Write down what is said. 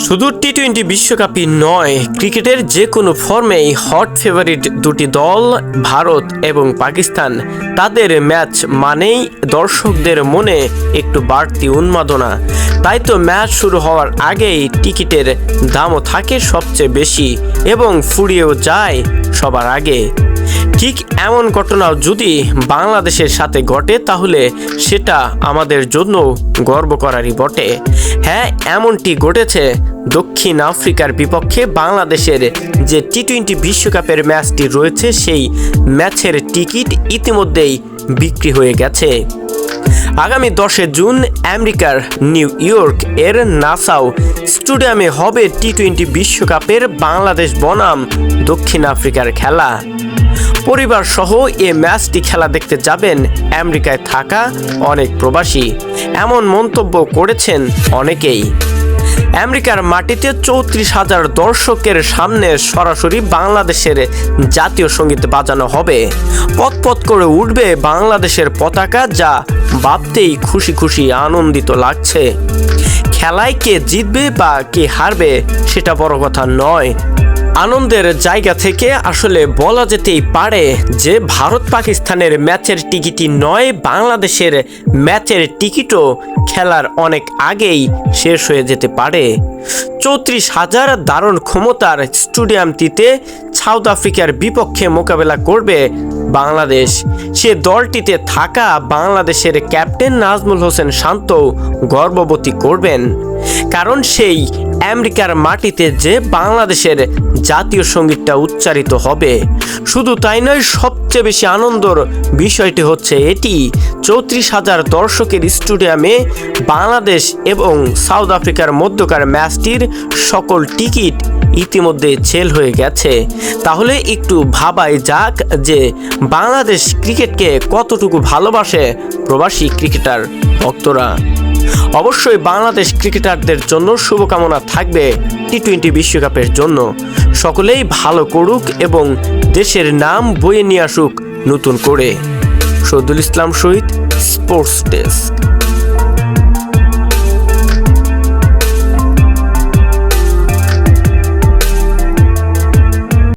শুধু টি-20 বিশ্বকাপই নয়, ক্রিকেটের যে কোনো ফর্মেই হট ফেভারিট দুটি দল ভারত এবং পাকিস্তান। তাদের ম্যাচ মানেই দর্শকদের মনে একটু বাড়তি উন্মাদনা। তাই তো ম্যাচ শুরু হওয়ার আগেই টিকিটের দামও থাকে সবচেয়ে বেশি এবং ফুরিয়েও যায় সবার আগে। ঠিক এমন ঘটনাও যদি বাংলাদেশের সাথে ঘটে তাহলে সেটা আমাদের জন্য গর্ব করারই বটে। হ্যাঁ, এমনটি ঘটেছে। দক্ষিণ আফ্রিকার বিপক্ষে বাংলাদেশের যে টি-20 বিশ্বকাপের ম্যাচটি রয়েছে সেই ম্যাচের টিকিট ইতিমধ্যেই বিক্রি হয়ে গেছে। আগামী 10 জুন আমেরিকার নিউ ইয়র্ক এর নাসাউ স্টেডিয়ামে হবে টি-20 বিশ্বকাপের বাংলাদেশ বনাম দক্ষিণ আফ্রিকার খেলা। পরিবার সহ এ ম্যাচটি খেলা দেখতে যাবেন আমেরিকায় থাকা অনেক প্রবাসী, এমন মন্তব্য করেছেন অনেকেই। আমেরিকার মাটিতে 34,000 দর্শকের সামনে সরাসরি বাংলাদেশের জাতীয় সঙ্গীত বাজানো হবে। পথ করে উঠবে বাংলাদেশের পতাকা, যা ভাবতেই খুশি খুশি আনন্দিত লাগছে। খেলায় কে জিতবে বা কে হারবে সেটা বড় কথা নয়। আনন্দের জায়গা থেকে আসলে বলা যেতেই পারে যে ভারত পাকিস্তানের ম্যাচের টিকিটই নয়, বাংলাদেশের ম্যাচের টিকিটও খেলার অনেক আগেই শেষ হয়ে যেতে পারে। 34,000 দারুণ ক্ষমতার স্টেডিয়ামটিতে সাউথ আফ্রিকার বিপক্ষে মোকাবেলা করবে বাংলাদেশ। সে দলটিতে থাকা বাংলাদেশের ক্যাপ্টেন নাজমুল হোসেন শান্ত গর্ববোধ করবেন, কারণ সেই আমেরিকার মাটিতে যে বাংলাদেশের জাতীয় সঙ্গীতটা উচ্চারিত হবে। শুধু তাই নয়, সবচেয়ে বেশি আনন্দের বিষয়টি হচ্ছে এটি 34,000 দর্শকের স্টেডিয়ামে বাংলাদেশ এবং সাউথ আফ্রিকার মধ্যকার ম্যাচটির সকল টিকিট ইতিমধ্যে সেল হয়ে গেছে। তাহলে একটু ভাবাই যাক যে বাংলাদেশ ক্রিকেটকে কতটুকু ভালোবাসে প্রবাসী ক্রিকেটার ভক্তরা। অবশ্যই বাংলাদেশ ক্রিকেটারদের জন্য শুভকামনা থাকবে টি-20 বিশ্বকাপের জন্য। সকলেই ভালো করুক এবং দেশের নাম বয়ে নিয়ে আসুক নতুন করে। শহীদুল ইসলাম শহীদ, স্পোর্টস ডেস্ক।